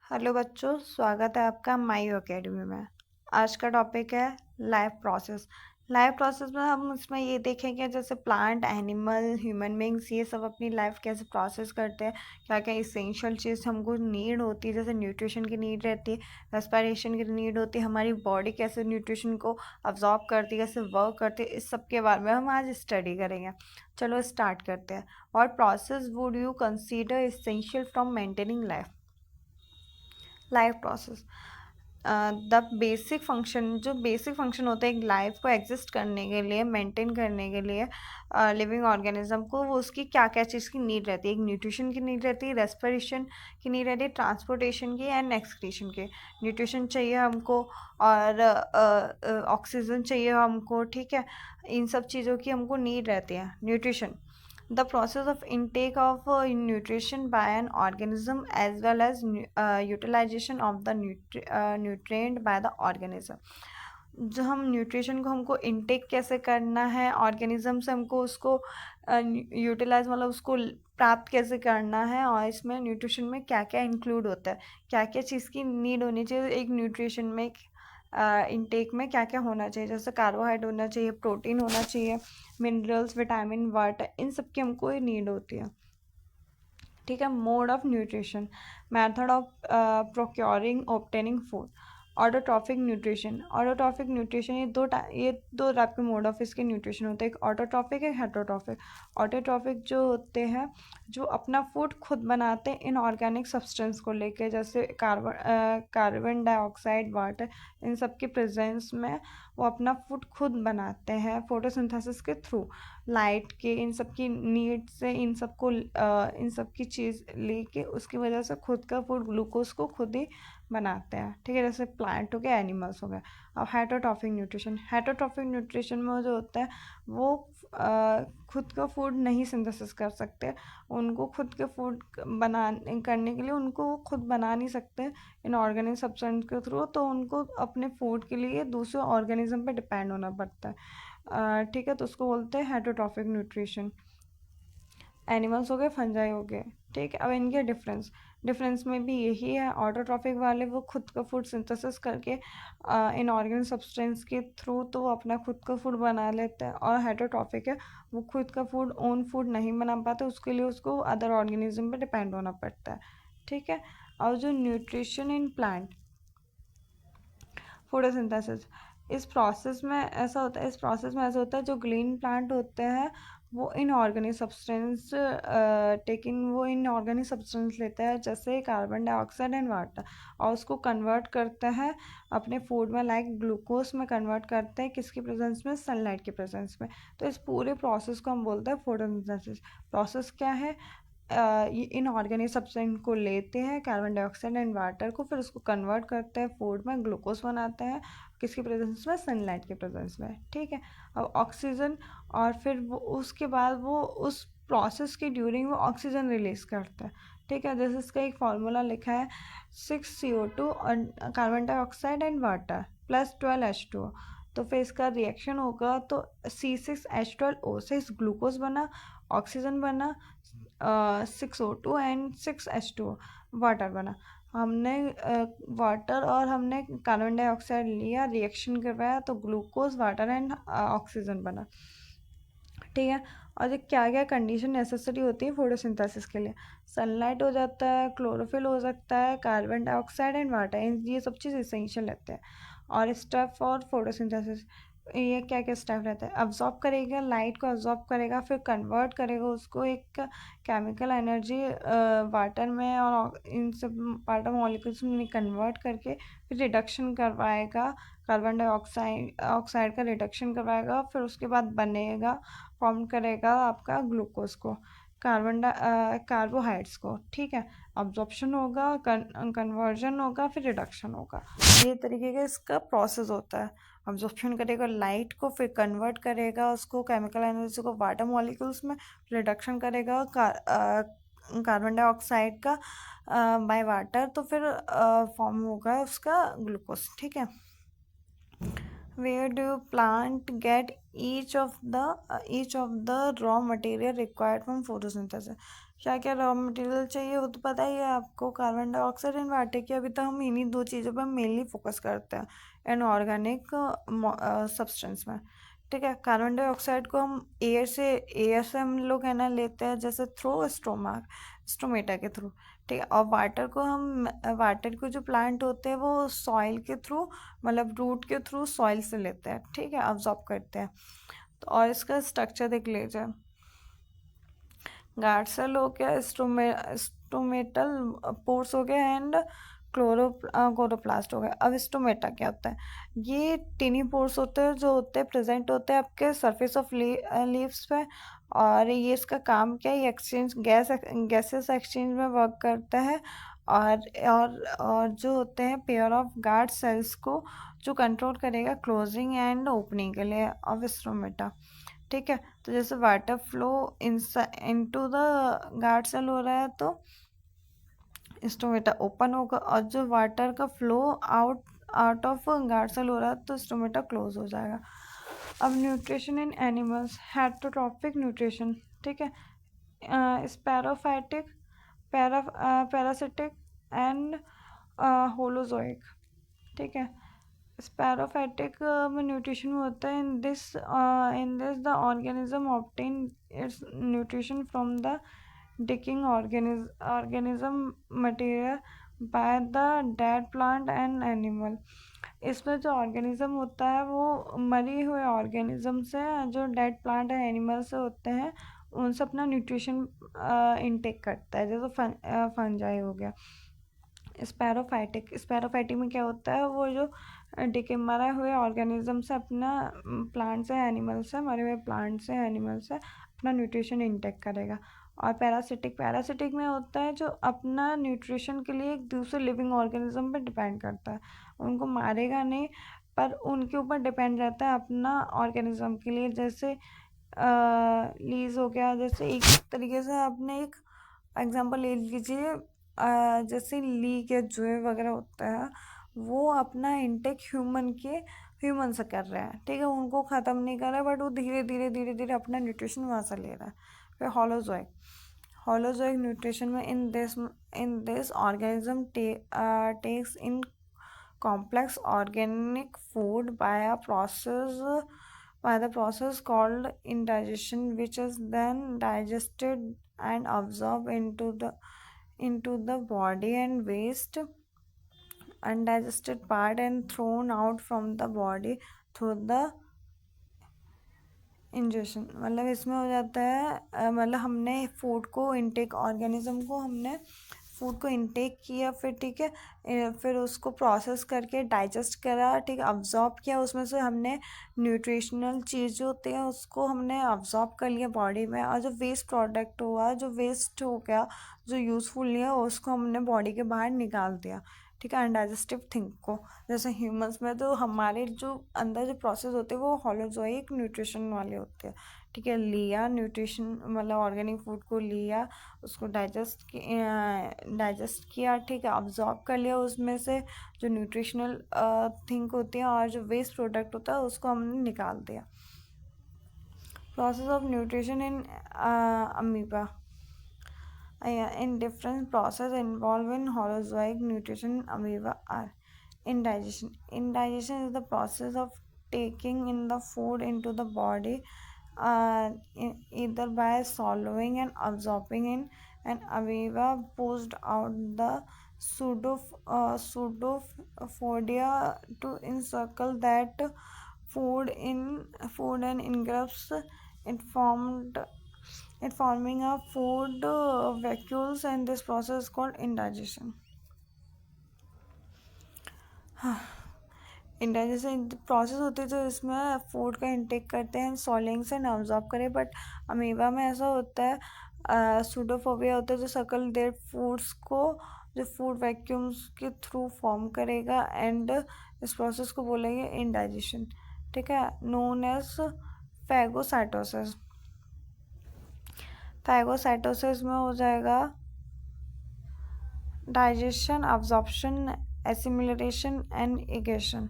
Hello बच्चों, स्वागत है आपका माई एकेडमी में। आज का टॉपिक है लाइफ प्रोसेस। लाइफ प्रोसेस में हम इसमें ये देखेंगे जैसे प्लांट, एनिमल, ह्यूमन बींग्स ये सब अपनी लाइफ कैसे प्रोसेस करते हैं, क्या क्या इसेंशियल चीज़ हमको नीड होती है, जैसे न्यूट्रिशन की नीड रहती है, रेस्पिरेशन की नीड होती है, हमारी बॉडी कैसे न्यूट्रिशन को अब्जॉर्ब करती है, कैसे वर्क करती है, इस सब के बारे में हम आज स्टडी करेंगे। चलो स्टार्ट करते हैं। और process would you consider essential from maintaining life process. The basic function, जो बेसिक फंक्शन होता है एक लाइफ को एग्जिस्ट करने के लिए, मेंटेन करने के लिए, लिविंग ऑर्गेनिज्म को, वो उसकी क्या क्या चीज़ की नीड रहती है। एक न्यूट्रिशन की नीड रहती है, रेस्पिरेशन की नीड रहती है, ट्रांसपोर्टेशन की एंड एक्सक्रीशन की। न्यूट्रिशन चाहिए हमको और ऑक्सीजन चाहिए हमको, ठीक है। इन सब चीज़ों की हमको नीड रहती है। Nutrition, the process of intake of nutrition by an organism as well as utilization of the nutrient by the organism। जो हम न्यूट्रिशन को हमको इनटेक कैसे करना है ऑर्गेनिज्म से, हमको उसको यूटिलाइज मतलब उसको प्राप्त कैसे करना है, और इसमें न्यूट्रिशन में क्या क्या इंक्लूड होता है, क्या क्या चीज़ की नीड होनी चाहिए एक न्यूट्रिशन में, इनटेक में क्या क्या होना चाहिए। जैसे कार्बोहाइड्रेट होना चाहिए, प्रोटीन होना चाहिए, मिनरल्स, विटामिन, वाटर, इन सब की हमको नीड होती है, ठीक है। Mode of nutrition, method of procuring obtaining food. Autotrophic nutrition, autotrophic nutrition, ये दो टाइप के मोड ऑफ इसके न्यूट्रिशन होते हैं, एक ऑटोट्रॉफिक है, हेटरोट्रॉफिक। ऑटोट्रॉफिक जो होते हैं जो अपना फूड खुद बनाते हैं इनऑर्गेनिक सब्सटेंस को लेके, जैसे कार्बन डाइऑक्साइड, वाटर, इन सब के प्रेजेंस में वो अपना फूड खुद बनाते हैं फोटोसिंथेसिस के थ्रू। लाइट के इन सब की नीड से इन सब की चीज़ लेके उसकी वजह से खुद का फूड, ग्लूकोज को खुद ही बनाते हैं, ठीक है। जैसे प्लांट हो गया, एनिमल्स हो गए। अब हेटरोट्रॉफिक न्यूट्रिशन, हेटरोट्रॉफिक न्यूट्रिशन में जो होता है वो खुद का फूड नहीं सिंथेसिस कर सकते, उनको खुद के फूड करने के लिए उनको वो खुद बना नहीं सकते इनऑर्गेनिक सब्सटेंस के थ्रू, तो उनको अपने फूड के लिए दूसरे ऑर्गेनिज्म पे डिपेंड होना पड़ता है, ठीक है। तो उसको बोलते हैं हेटरोट्रॉफिक न्यूट्रिशन। एनिमल्स हो गए, फंजाई हो गए, ठीक है। अब इनके डिफरेंस में भी यही है। ऑटोट्रॉफिक वाले वो खुद का फूड सिंथेसिस करके इनऑर्गेनिक सब्सटेंस के थ्रू तो वो अपना खुद का फूड बना लेते हैं, और हेटरोट्रॉफिक है वो खुद का फूड, ओन फूड नहीं बना पाते, उसके लिए उसको अदर ऑर्गेनिज्म पे डिपेंड होना पड़ता है, ठीक है। और जो न्यूट्रिशन इन प्लांट, फोटोसिंथेसिस, इस प्रोसेस में ऐसा होता है जो ग्रीन प्लांट होते हैं वो इनऑर्गेनिक सब्सटेंस वो इनऑर्गेनिक सब्सटेंस लेते हैं, जैसे कार्बन डाइऑक्साइड एंड वाटर, और उसको कन्वर्ट करते हैं अपने फूड में, लाइक ग्लूकोज में कन्वर्ट करते हैं, किसकी प्रेजेंस में, सनलाइट के प्रेजेंस में। तो इस पूरे प्रोसेस को हम बोलते हैं फोटोसिंथेसिस। प्रोसेस क्या है, ये इनऑर्गेनिक सब्सटेंस को लेते हैं, कार्बन डाइऑक्साइड एंड वाटर को, फिर उसको कन्वर्ट करते हैं फूड में, ग्लूकोज बनाते हैं, किसकी प्रेजेंस में, सनलाइट के प्रेजेंस में, ठीक है। अब ऑक्सीजन, और फिर वो उसके बाद वो उस प्रोसेस के ड्यूरिंग वो ऑक्सीजन रिलीज करता है, ठीक है। जैसे इसका एक फार्मूला लिखा है, 6 CO2 और carbon dioxide and water plus 12 H2O। तो फिर इसका रिएक्शन होगा तो C6H12O से ग्लूकोज बना, ऑक्सीजन बना, 6O2 एंड 6H2O, वाटर बना। हमने वाटर और हमने कार्बन डाइऑक्साइड लिया, रिएक्शन करवाया, तो ग्लूकोज, वाटर एंड ऑक्सीजन बना, ठीक है। और ये क्या क्या कंडीशन नेसेसरी होती है फोटोसिंथेसिस के लिए, सनलाइट हो जाता है, क्लोरोफिल हो सकता है, कार्बन डाइऑक्साइड एंड वाटर, ये सब चीज़ इसेंशियल रहते हैं। और स्टेप फॉर फोटोसिंथेसिस, ये क्या क्या स्टेप रहता है, अब्जॉर्ब करेगा, लाइट को अब्जॉर्ब करेगा, फिर कन्वर्ट करेगा उसको एक केमिकल एनर्जी वाटर में, और इन सब वाटर मॉलिक्यूल्स में कन्वर्ट करके फिर रिडक्शन करवाएगा, कार्बन डाइऑक्साइड ऑक्साइड का रिडक्शन करवाएगा, फिर उसके बाद बनेगा, फॉर्म करेगा आपका ग्लूकोज को, कार्बोहाइड्रेट्स को, ठीक है। अब्जॉर्प्शन होगा, कन्वर्जन होगा, फिर रिडक्शन होगा। ये तरीके का इसका प्रोसेस होता है। अब्जॉर्प्शन करेगा लाइट को, फिर कन्वर्ट करेगा उसको केमिकल एनर्जी को वाटर मॉलिक्यूल्स में, रिडक्शन करेगा कार्बन डाइऑक्साइड का बाय वाटर, तो फिर फॉर्म होगा उसका ग्लूकोज, ठीक है। Where do you plant get each of the raw material required from photosynthesis? क्या क्या रॉ मटेरियल चाहिए वो तो पता ही है आपको, कार्बन डाइऑक्साइड एंड वाटर की। अभी तो हम इन्हीं दो चीज़ों पर मेनली फोकस करते हैं इनऑर्गेनिक सब्सटेंस में। ठीक है, कार्बन डाइऑक्साइड को हम एयर से हम लोग है ना लेते हैं, जैसे थ्रू स्टोमेटा के थ्रू। ठीक है, और वाटर को जो प्लांट होते हैं वो सॉइल के थ्रू, मतलब रूट के थ्रू सॉइल से लेते हैं। ठीक है, अब्जॉर्ब करते हैं। तो और इसका स्ट्रक्चर देख लीजिए, गार्ड सेल हो गया, स्टोमेटल पोर्स हो गया, एंड क्लोरोप्लास्ट हो गया। अब स्टोमेटा क्या होता है? ये टिनी पोर्स होते हैं जो प्रेजेंट होते हैं आपके सरफेस ऑफ लीव्स पे। और ये इसका काम क्या है? ये गैसेस एक्सचेंज में वर्क करता है। और जो होते हैं पेयर ऑफ गार्ड सेल्स को जो कंट्रोल करेगा क्लोजिंग एंड ओपनिंग के लिए ऑफ स्टोमेटा। ठीक है, तो जैसे water flow into the guard cell हो रहा है तो स्टोमेटा ओपन होगा, और जो वाटर का flow out out of guard cell हो रहा है तो स्टोमेटा क्लोज हो जाएगा। अब nutrition in animals, heterotrophic nutrition. ठीक है, स्पैरोफाइटिक, पैरासिटिक एंड होलोजोइक। ठीक है, स्पैरोफाइटिक में न्यूट्रिशन होता है। In this the organism obtain it's nutrition from the डिकिंग organism material by the dead plant and animal. इसमें जो ऑर्गेनिज्म होता है वो मरी हुए ऑर्गेनिज्म से, जो डेड प्लांट एंड एनिमल से होते हैं, उनसे अपना न्यूट्रिशन इनटेक करता है, जैसे फंजाई हो गया। स्पैरोफाइटिक में क्या होता है? वो जो मरे हुए ऑर्गेनिज्म से अपना प्लांट से एनिमल से, मरे हुए प्लांट से एनिमल से अपना न्यूट्रिशन इंटेक करेगा। और पैरासिटिक में होता है जो अपना न्यूट्रिशन के लिए एक दूसरे लिविंग ऑर्गेनिज्म पर डिपेंड करता है। उनको मारेगा नहीं, पर उनके ऊपर डिपेंड रहता है अपना ऑर्गेनिज्म के लिए। जैसे लीज हो गया, जैसे एक तरीके से आपने एक एग्जांपल ले लीजिए, जैसे लीक या जुए वगैरह होता है, वो अपना इंटेक ह्यूमन से कर रहे हैं। ठीक है, उनको ख़त्म नहीं कर रहा है, बट वो धीरे धीरे धीरे धीरे अपना न्यूट्रिशन वहाँ से ले रहा है। फिर होलोजोइक न्यूट्रिशन में in this organism takes in complex organic food by the process called indigestion, which is then digested and absorbed into the body and waste undigested part and thrown out from the body through the injection. मतलब इसमें हो जाता है, मतलब हमने food को intake किया, फिर ठीक है, फिर उसको प्रोसेस करके डाइजेस्ट करा, ठीक है, अब्जॉर्ब किया, उसमें से हमने न्यूट्रिशनल चीज़ जो होती है उसको हमने अब्जॉर्ब कर लिया बॉडी में। और जो वेस्ट प्रोडक्ट हुआ, जो वेस्ट हो गया, जो यूज़फुल नहीं है, उसको हमने बॉडी के बाहर निकाल दिया। ठीक है, अनडाइजेस्टिव थिंग को। जैसे ह्यूमंस में तो हमारे जो अंदर जो प्रोसेस होते हैं वो होलोजोइक न्यूट्रिशन वाले होते हैं। ठीक है, लिया न्यूट्रिशन, मतलब ऑर्गेनिक फूड को लिया, उसको डाइजेस्ट किया, ठीक है, अब्जॉर्ब कर लिया उसमें से जो न्यूट्रिशनल थिंग होती है, और जो वेस्ट प्रोडक्ट होता है उसको हमने निकाल दिया। Process of nutrition in amoeba, in different process involved in holozoic nutrition amoeba are indigestion. Indigestion is the process of taking in the food into the body, either by swallowing and absorbing in an amoeba pushed out the pseudophodia to encircle that food and engulfs it formed it forming a food vacuoles, and this process is called indigestion. Indigestion process होती है जो इसमें food का intake करते हैं सॉलिंग से ना absorb करें, बट अमीबा में ऐसा होता है, सूडोफोबिया होता है जो सकल देयर फूड्स को जो फूड वैक्यूम्स के थ्रू फॉर्म करेगा, एंड इस प्रोसेस को बोलेंगे इंडाइजेशन। ठीक है, नोन एज फैगोसाइटोसिस। फैगोसाइटोसिस में हो जाएगा digestion, absorption, assimilation and egestion.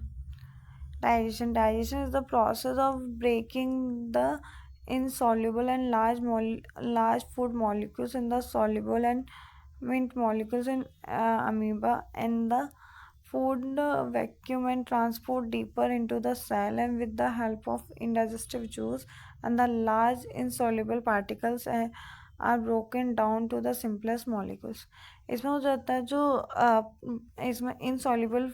Digestion is the process of breaking the insoluble and large food molecules in the soluble and mint molecules in amoeba, and the food vacuum and transport deeper into the cell, and with the help of indigestive juice, and the large insoluble particles are broken down to the simplest molecules. इसमें हो जाता है जो इसमें insoluble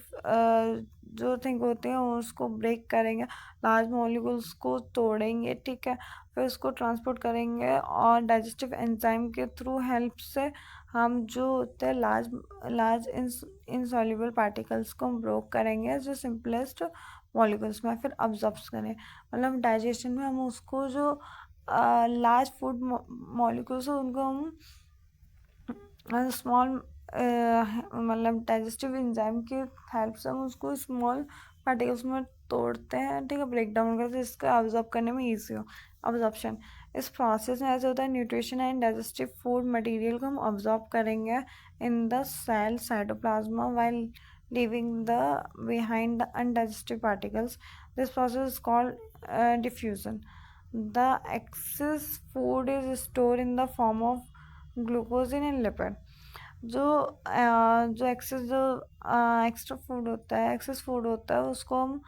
जो thing होते हैं उसको ब्रेक करेंगे, लार्ज मॉलिक्यूल्स को तोड़ेंगे, ठीक है, फिर उसको ट्रांसपोर्ट करेंगे और डाइजेस्टिव एंजाइम के थ्रू हेल्प से हम जो होते हैं लार्ज लार्ज इनसॉल्युबल पार्टिकल्स को ब्रोक करेंगे जो सिंपलेस्ट मॉलिक्यूल्स में, फिर अब्जॉर्ब करें, मतलब डाइजेशन में हम उसको जो लार्ज फूड मॉलिक्यूल्स हैं उनको हम स्मॉल मतलब डाइजेस्टिव एंजाइम की हेल्प से हम उसको स्मॉल पार्टिकल्स में तोड़ते हैं, ठीक है, ब्रेक डाउन करते हैं जिसको अब्जॉर्ब करने में ईजी हो अब्जॉर्प्शन। इस प्रोसेस में ऐसे होता है nutrition and digestive food material को हम अब्जॉर्ब करेंगे in the cell cytoplasm while leaving the behind the undigested particles. This process is called diffusion. The excess food is stored in the form of glucose and lipid. जो extra food होता है, excess food होता है, उसको हम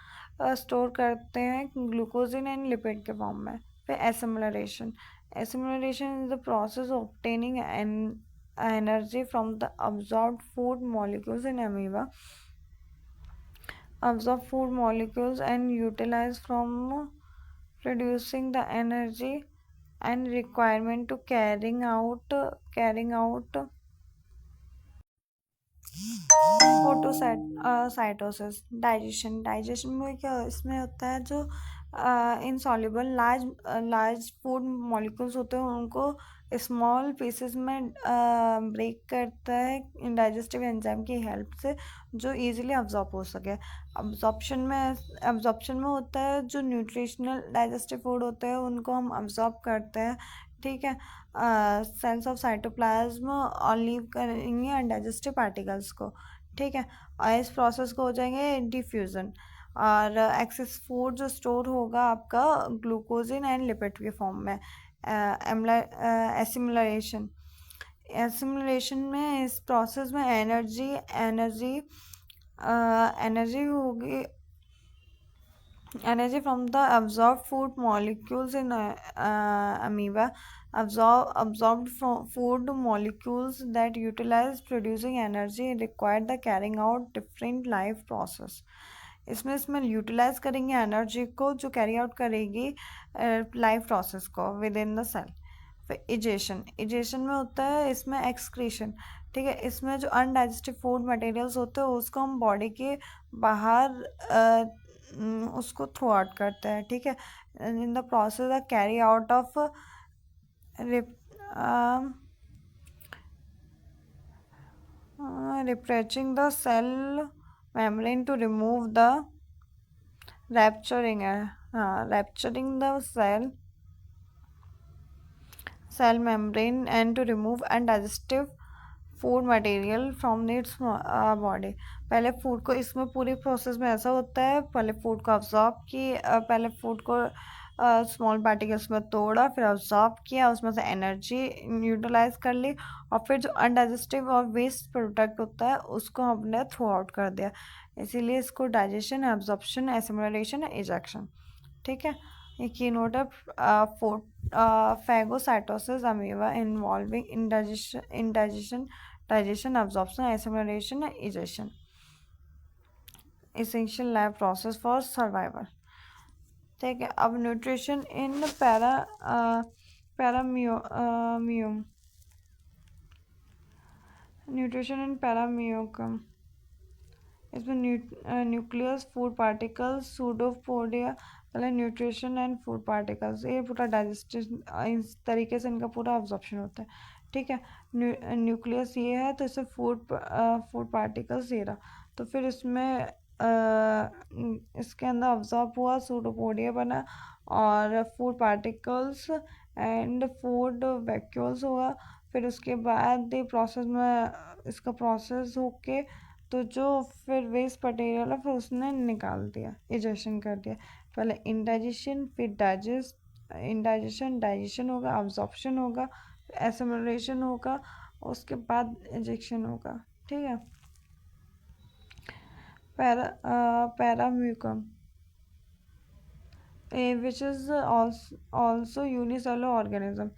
store करते हैं ग्लूकोजिन and lipid के फॉर्म में। फिर assimilation is the process of obtaining energy from the absorbed food molecules in amoeba, absorb food molecules and utilize from producing the energy and requirement to carrying out phagocytosis. Digestion में क्या इसमें होता है जो insoluble large food molecules होते हैं उनको small pieces में ब्रेक करता है डाइजेस्टिव एंजाइम की हेल्प से जो इजीली अब्जॉर्ब हो सके। अब्जॉर्प्शन में होता है जो न्यूट्रिशनल डाइजेस्टिव फूड होते हैं उनको हम अब्जॉर्ब करते हैं, ठीक है, सेल्स ऑफ साइटोप्लाज्म और लीव करेंगे अनडाइजेस्टिव पार्टिकल्स को, ठीक है, और इस प्रोसेस को हो जाएंगे डिफ्यूज़न। और एक्सेस फूड जो स्टोर होगा आपका ग्लूकोजिन एंड लिपिड के फॉर्म में। एसिमिलेशन में इस प्रोसेस में एनर्जी होगी, energy from the absorbed food molecules in amoeba, absorbed food molecules that utilize producing energy required the carrying out different life process. इसमें यूटिलाइज करेंगे एनर्जी को जो कैरी आउट करेगी लाइफ प्रोसेस को विद इन द सेल। फिर egestion में होता है इसमें एक्सक्रीशन, ठीक है, इसमें जो अनडाइजेस्टिव फूड मटेरियल्स होते हैं उसको हम बॉडी के बाहर उसको थ्रू आउट करते हैं, ठीक है, in the process the carry out of rupturing the cell membrane to remove the rupturing the cell membrane and to remove undigestive food material from its body. पहले फूड को इसमें पूरी प्रोसेस में ऐसा होता है, पहले फूड को अब्जॉर्ब किया, पहले फूड को स्मॉल पार्टिकल्स में तोड़ा, फिर अब्जॉर्ब किया, उसमें से एनर्जी यूटिलाइज कर ली, और फिर जो अनडाइजेस्टिव और वेस्ट प्रोडक्ट होता है उसको हमने थ्रू आउट कर दिया। इसीलिए इसको डाइजेशन, एब्जॉर्प्शन, एसिमिलेशन, इजेक्शन, ठीक है। ये की नोट है phagocytosis amoeba involving indigestion, absorption, assimilation, egestion. Essential life process for survival. ठीक है, अब न्यूट्रिशन इन पैराम्यूम, न्यूट्रिशन इन पैराम्यूकम, इसमें न्यूक्लियस, फूड पार्टिकल्स, सूडोपोडिया, पहले न्यूट्रिशन एंड फूड पार्टिकल्स, ये पूरा डाइजेस्टिव इस तरीके से इनका पूरा अब्जॉर्प्शन होता है, ठीक है। न्यूक्लियस ये है तो इसे फूड पार्टिकल्स ये रहा, तो फिर इसमें इसके अंदर अब्जॉर्ब हुआ, सूडोपोडिया बना और food particles and food vacuoles हुआ। फिर उसके बाद ये प्रोसेस में इसका प्रोसेस होके तो जो फिर वेस्ट मटेरियल है फिर उसने निकाल दिया, इजेशन कर दिया, पहले इंडाइजेशन फिर डाइजेस्ट इंडाइजेशन, डाइजेशन होगा, अब्जॉर्प्शन होगा, एसिमिलेशन होगा, उसके बाद इंजेक्शन होगा। ठीक है। पैराम्यूकम which is also unicellular organism।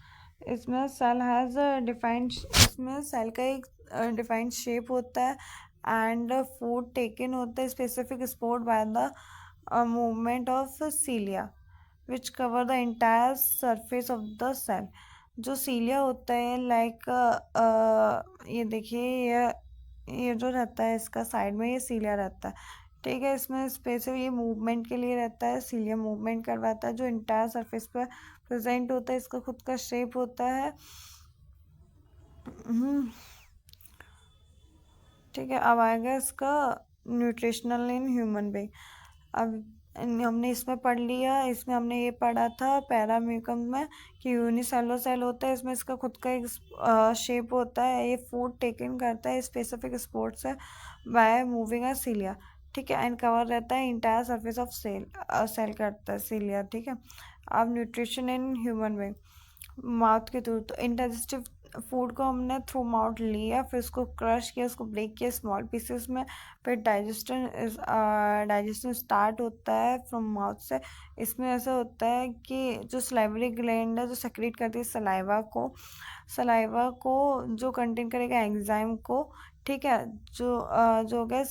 इसमें सेल हैज़ डिफाइंड, इसमें सेल का एक डिफाइंड शेप होता है एंड फूड टेकन होता है specific sport by the movement of cilia which cover the entire surface of the cell. जो सीलिया होता है लाइक ये देखिए, ये जो रहता है इसका साइड में ये सीलिया रहता है। ठीक है। इसमें स्पेसिफिक ये मूवमेंट के लिए रहता है, सीलिया मूवमेंट करवाता है, जो इंटायर सरफेस पर प्रेजेंट होता है। इसका खुद का शेप होता है। ठीक है। अब आएगा इसका न्यूट्रिशनल इन ह्यूमन बीइंग। अब हमने इसमें पढ़ लिया, इसमें हमने ये पढ़ा था पैराम्यूकम में कि यूनिसेलुलर सेल होता है, इसमें इसका खुद का एक शेप होता है, ये फूड टेकन करता है स्पेसिफिक स्पोर्ट्स है बाय मूविंग अ सीलिया। ठीक है। एंड कवर रहता है इंटायर सरफेस ऑफ सेल करता है सीलिया। ठीक है। अब nutrition in human being, mouth के थ्रू। तो इंडाइजेस्टिव फूड को हमने थ्रू माउथ लिया, फिर उसको क्रश किया, उसको ब्रेक किया स्मॉल पीसेस में, फिर डाइजेशन स्टार्ट होता है फ्रॉम माउथ से। इसमें ऐसा होता है कि जो सलाइवरी ग्लैंड है जो सेक्रेट करती है सलाइवा को जो कंटेन करेगा एंजाइम को। ठीक है। जो हो गया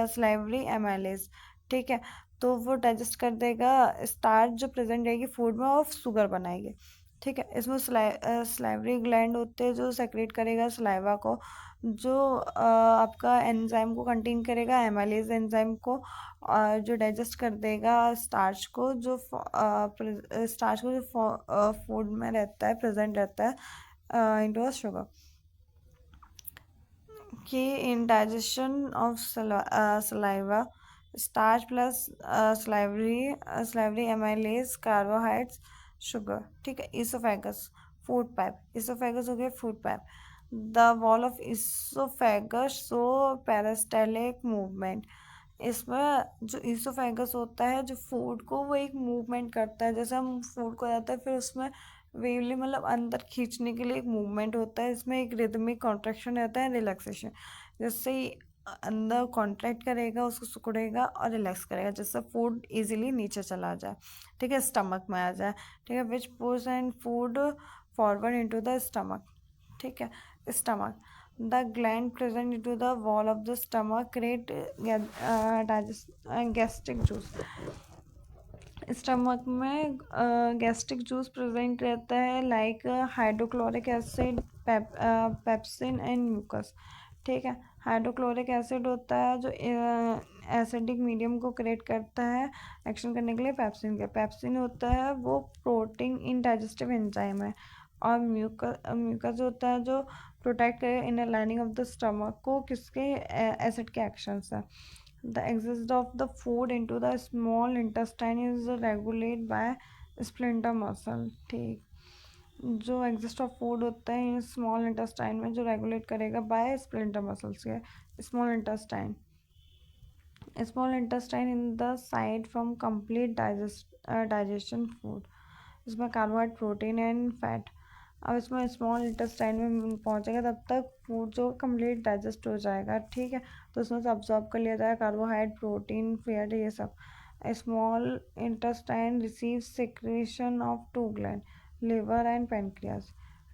सलाइवरी एमाइलेज। ठीक है। तो वो डाइजेस्ट कर देगा स्टार्च जो प्रेजेंट रहेगी फूड में और शुगर बनाएगी। ठीक है। इसमें सलाइवरी ग्लैंड होते हैं जो सेक्रेट करेगा सलाइवा को, जो आपका एंजाइम को कंटेन करेगा, एमाइलेज एंजाइम को, और जो डाइजेस्ट कर देगा स्टार्च को, जो फूड में रहता है, प्रेजेंट रहता है इनटू शुगर। कि in digestion of saliva starch plus salivary amylase carbohydrates sugar. ठीक है। इसोफेगस फूड पाइप, इसोफेगस हो गया food pipe. The wall of oesophagus so peristaltic movement. इसमें जो इसोफेगस होता है जो फूड को वो एक मूवमेंट करता है, जैसे हम फूड को जाता है फिर उसमें वेवली मतलब अंदर खींचने के लिए एक मूवमेंट होता है। इसमें एक रिदमिक कॉन्ट्रैक्शन रहता है, रिलैक्सेशन। जैसे ही अंदर कॉन्ट्रैक्ट करेगा उसको सिकुड़ेगा और रिलैक्स करेगा, जिससे फूड इजीली नीचे चला जाए। ठीक है। स्टमक में आ जाए। ठीक है। Which push and food forward into the stomach. ठीक है। Stomach, the gland present into the wall of the stomach create gastric juice. Stomach में गैस्ट्रिक जूस प्रेजेंट रहता है like hydrochloric acid, pepsin and mucus. ठीक है। Hydrochloric acid होता है जो एसिडिक मीडियम को क्रिएट करता है एक्शन करने के लिए पेप्सिन होता है वो प्रोटीन इन डाइजेस्टिव एंजाइम है। और म्यूकस होता है जो प्रोटेक्ट करे inner lining of the stomach को किसके एसिड के एक्शन से। The exit of the food into the small intestine is regulated by splinter muscle। ठीक। जो एग्जिस्ट ऑफ फूड होता है स्मॉल इंटेस्टाइन में जो रेगुलेट करेगा बाय स्प्लिंटर मसल्स के। Small intestine in the side from complete digestion food. इसमें carbohydrate, protein and fat. अब इसमें स्मॉल इंटेस्टाइन में पहुंचेगा तब तक फूड जो कंप्लीट डाइजेस्ट हो जाएगा। ठीक है। तो उसमें से अब्जॉर्ब कर लिया जाएगा कार्बोहाइड्रेट, प्रोटीन, फैट, ये सब। Small intestine receive secretion of two gland, liver and pancreas.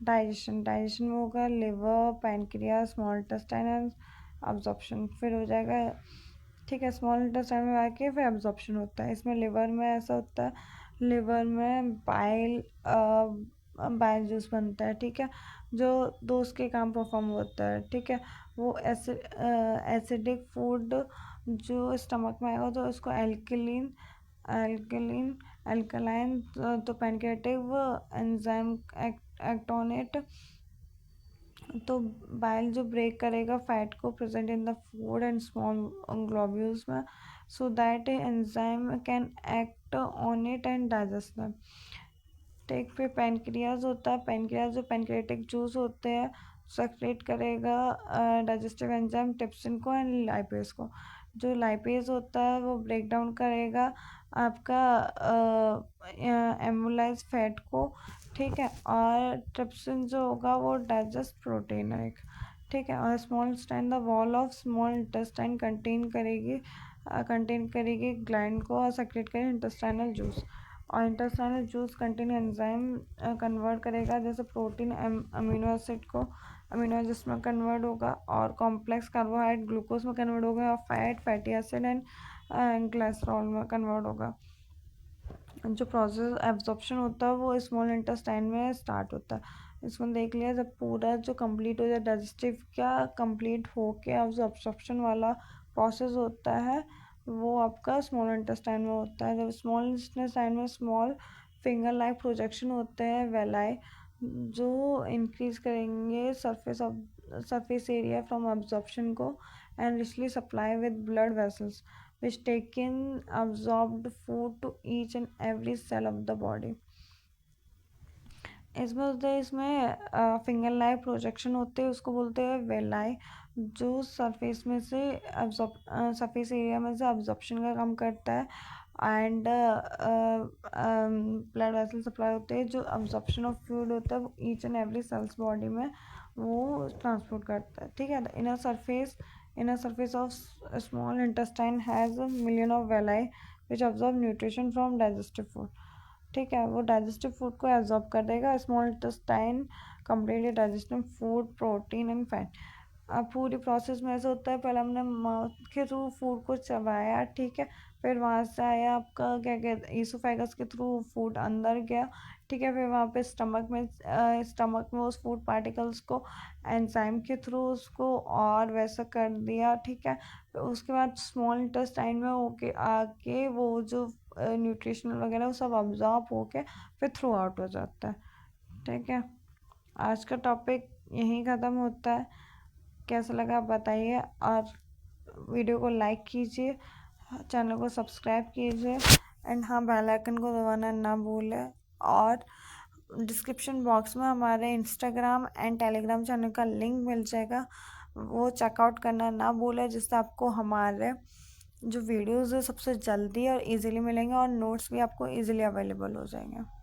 Digestion में होगा liver, pancreas, small intestine and absorption फिर हो जाएगा। ठीक है। स्मॉल इंटेस्टाइन में आके फिर अब्जॉर्प्शन होता है। इसमें लिवर में ऐसा होता है, लिवर में बाइल जूस बनता है। ठीक है। जो दो उसके काम परफॉर्म होता है। ठीक है। वो एसिडिक फूड जो स्टमक में आएगा तो उसको एल्कलाइन तो pancreatic enzyme act on it, तो बाइल जो ब्रेक करेगा फैट को present in the food and small globules में, so that enzyme can act on it and digest them. टेक पे पैनक्रियाज होता है, पैनक्रियाज जो पैनक्रियाटिक जूस होते हैं सेक्रेट करेगा डाइजेस्टिव एंजाइम टिप्सिन को एंड लाइपेज को। जो लाइपेज होता है वो ब्रेक डाउन करेगा आपका एम्बुलाइज फैट को, ठीक है, और ट्रिप्सिन जो होगा वो डाइजेस्ट प्रोटीन है एक, ठीक है। और small intestine the wall of small intestine contain करेगी ग्लैंड को और सेक्रेट करेगी इंटेस्टाइनल जूस, और intestinal juice contain enzyme convert करेगा जैसे प्रोटीन अमीनो एसिड को अमीनो एसिड में कन्वर्ट होगा, और कॉम्प्लेक्स कार्बोहाइड्रेट ग्लूकोज में कन्वर्ट होगा, और fat fatty acid and glycerol में कन्वर्ट होगा। जो प्रोसेस एब्जॉर्प्शन होता है वो स्मॉल इंटेस्टाइन में स्टार्ट होता है। इसमें देख लिया, जब पूरा जो कंप्लीट हो जाए डाइजेस्टिव क्या कंप्लीट हो के अब जो एब्जॉर्प्शन वाला प्रोसेस होता है वो आपका स्मॉल इंटेस्टाइन में होता है। जब स्मॉल इंटेस्टाइन में स्मॉल फिंगर लाइक प्रोजेक्शन होते हैं वेलाई, जो इंक्रीज करेंगे सरफेस एरिया फ्रॉम एब्जॉर्प्शन को, and richly supply with blood vessels which take in absorbed food to each and every cell of the body। इसमें होते हैं, इसमें फिंगर लाइक प्रोजेक्शन होते हैं, उसको बोलते हैं वेलाई, जो सरफेस में से सरफेस एरिया में से अब्जॉर्प्शन का काम करता है, एंड ब्लड वेसल सप्लाई होते हैं जो अब्जॉर्प्शन ऑफ फ्लूइड होता है वो each and every cells body में वो ट्रांसपोर्ट करता है, ठीक है। Inner surface of small intestine has a million of villi which absorb nutrition from digestive food, ठीक है। वो डाइजेस्टिव फूड को एब्जॉर्ब कर देगा। Small intestine completely digesting food protein and fat. अब पूरी प्रोसेस में ऐसा होता है, पहले हमने माउथ के थ्रू फूड को चबाया, ठीक है, फिर वहाँ से आया आपका क्या कहते हैं ईसोफेगस के थ्रू फूड अंदर गया, ठीक है, फिर वहाँ पे स्टमक में उस फूड पार्टिकल्स को एंजाइम के थ्रू उसको और वैसा कर दिया, ठीक है। फिर उसके बाद स्मॉल इंटेस्टाइन में होके आके वो जो न्यूट्रिशनल वगैरह वो सब अब्जॉर्ब होके फिर थ्रू आउट हो जाता है, ठीक है। आज का टॉपिक यहीं ख़त्म होता है। कैसा लगा आप बताइए, और वीडियो को लाइक कीजिए, चैनल को सब्सक्राइब कीजिए, एंड हाँ बेल आइकन को दबाना ना भूलें। और डिस्क्रिप्शन बॉक्स में हमारे इंस्टाग्राम एंड टेलीग्राम चैनल का लिंक मिल जाएगा, वो चेकआउट करना ना भूलें, जिससे आपको हमारे जो वीडियोज़ है सबसे जल्दी और इजीली मिलेंगे, और नोट्स भी आपको इजीली अवेलेबल हो जाएंगे।